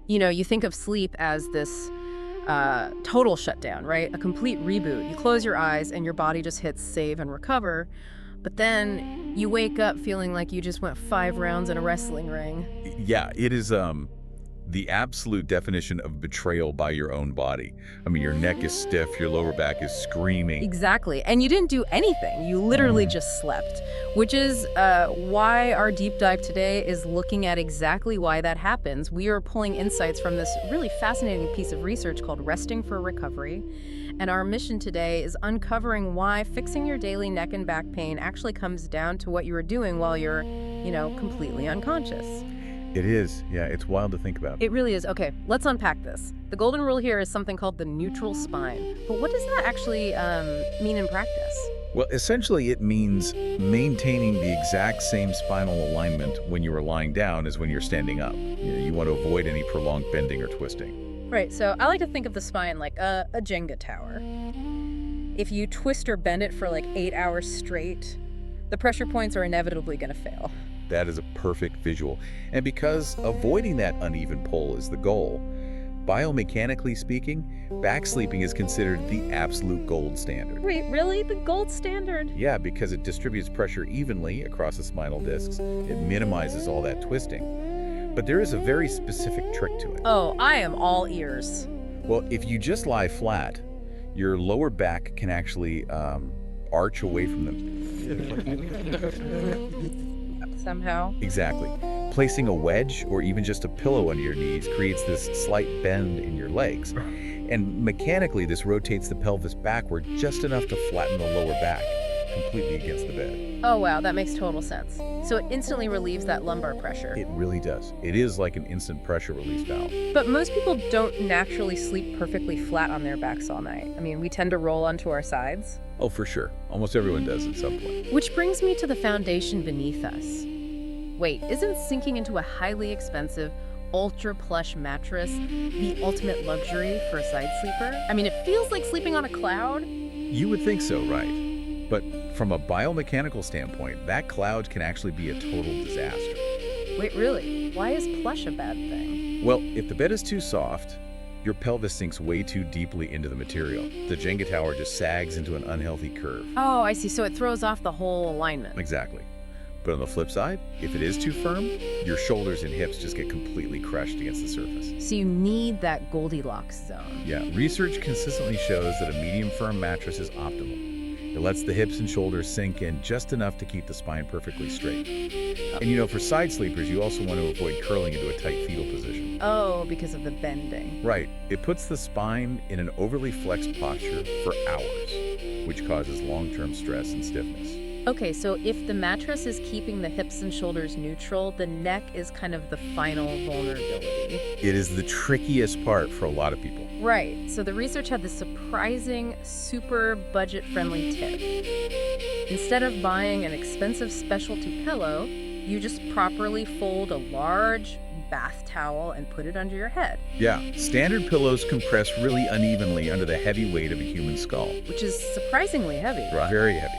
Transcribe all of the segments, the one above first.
You think of sleep as this total shutdown, right? A complete reboot. You close your eyes and your body just hits save and recover. But then you wake up feeling like you just went 5 rounds in a wrestling ring. Yeah, it is the absolute definition of betrayal by your own body. I mean, your neck is stiff, your lower back is screaming. Exactly. And you didn't do anything. You literally just slept, which is why our deep dive today is looking at exactly why that happens. We are pulling insights from this really fascinating piece of research called Resting for Recovery. And our mission today is uncovering why fixing your daily neck and back pain actually comes down to what you were doing while you're, completely unconscious. It is. Yeah, it's wild to think about. It really is. Okay, let's unpack this. The golden rule here is something called the neutral spine. But what does that actually mean in practice? Well, essentially it means maintaining the exact same spinal alignment when you are lying down as when you're standing up. You want to avoid any prolonged bending or twisting. Right, so I like to think of the spine like a Jenga tower. If you twist or bend it for like 8 hours straight, the pressure points are inevitably going to fail. That is a perfect visual. And because avoiding that uneven pull is the goal, biomechanically speaking, back sleeping is considered the absolute gold standard. Wait, really? The gold standard? Yeah, because it distributes pressure evenly across the spinal discs. It minimizes all that twisting. But there is a very specific trick to it. Oh, I am all ears. Well, if you just lie flat, your lower back can actually arch away from them. Somehow. Exactly. Placing a wedge or even just a pillow under your knees creates this slight bend in your legs. And mechanically, this rotates the pelvis backward just enough to flatten the lower back completely against the bed. Oh, wow, that makes total sense. So it instantly relieves that lumbar pressure. It really does. It is like an instant pressure release valve. But most people don't naturally sleep perfectly flat on their backs all night. I mean, we tend to roll onto our sides. Oh, for sure. Almost everyone does at some point. Which brings me to the foundation beneath us. Wait, isn't sinking into a highly expensive, ultra-plush mattress the ultimate luxury for a side sleeper? I mean, it feels like sleeping on a cloud. You would think so, right? But from a biomechanical standpoint, that cloud can actually be a total disaster. Wait, really? Why is plush a bad thing? Well, if the bed is too soft, your pelvis sinks way too deeply into the material. The Jenga tower just sags into an unhealthy curve. Oh, I see. So it throws off the whole alignment. Exactly. But on the flip side, if it is too firm, your shoulders and hips just get completely crushed against the surface. So you need that Goldilocks zone. Yeah, research consistently shows that a medium firm mattress is optimal. It lets the hips and shoulders sink in just enough to keep the spine perfectly straight. And for side sleepers, you also want to avoid curling into a tight fetal position. Oh, because of the bending. Right. It puts the spine in an overly flexed posture for hours, which causes long-term stress and stiffness. Okay, so if the mattress is keeping the hips and shoulders neutral, the neck is kind of the final vulnerability. It is the trickiest part for a lot of people. Right. So the research had this surprising, super budget-friendly tip. Instead of buying an expensive specialty pillow, you just properly fold a large bath towel and put it under your head. Yeah, standard pillows compress really unevenly under the heavy weight of a human skull. Which is surprisingly heavy. Right. Very heavy.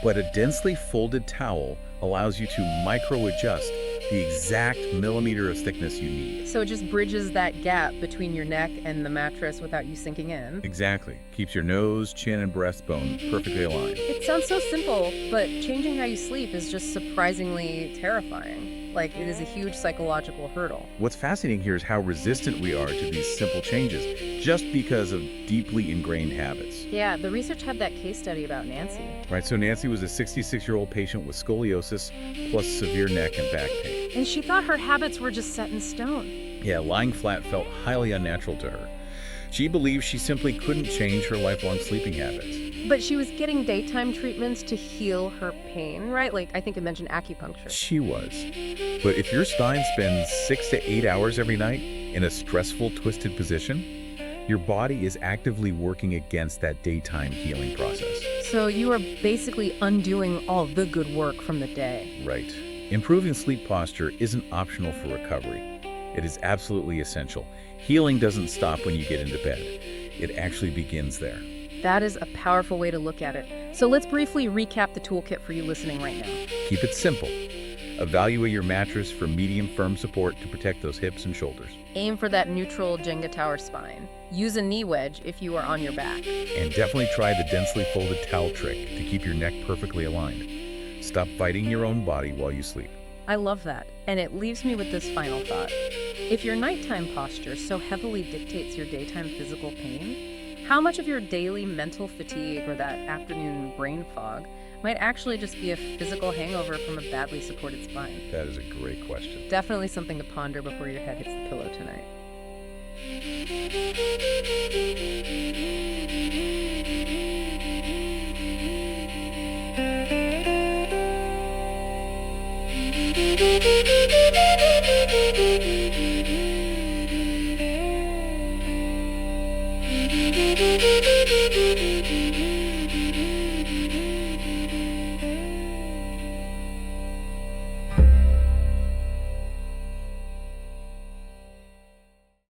But a densely folded towel allows you to micro-adjust the exact millimeter of thickness you need. So it just bridges that gap between your neck and the mattress without you sinking in. Exactly. Keeps your nose, chin, and breastbone perfectly aligned. It sounds so simple, but changing how you sleep is just surprisingly terrifying. Like, it is a huge psychological hurdle. What's fascinating here is how resistant we are to these simple changes just because of deeply ingrained habits. Yeah, the research had that case study about Nancy. Right, so Nancy was a 66-year-old patient with scoliosis plus severe neck and back pain. And she thought her habits were just set in stone. Yeah, lying flat felt highly unnatural to her. She believed she simply couldn't change her lifelong sleeping habits. But she was getting daytime treatments to heal her pain, right? Like, I think I mentioned acupuncture. She was. But if your spine spends 6 to 8 hours every night in a stressful, twisted position, your body is actively working against that daytime healing process. So you are basically undoing all the good work from the day. Right. Improving sleep posture isn't optional for recovery. It is absolutely essential. Healing doesn't stop when you get into bed. It actually begins there. That is a powerful way to look at it. So let's briefly recap the toolkit for you listening right now. Keep it simple. Evaluate your mattress for medium firm support to protect those hips and shoulders. Aim for that neutral Jenga tower spine. Use a knee wedge if you are on your back. And definitely try the densely folded towel trick to keep your neck perfectly aligned. Stop fighting your own body while you sleep. I love that. And it leaves me with this final thought. If your nighttime posture so heavily dictates your daytime physical pain, how much of your daily mental fatigue or that afternoon brain fog might actually just be a physical hangover from a badly supported spine? That is a great question. Definitely something to ponder before your head hits the pillow tonight. Thank you.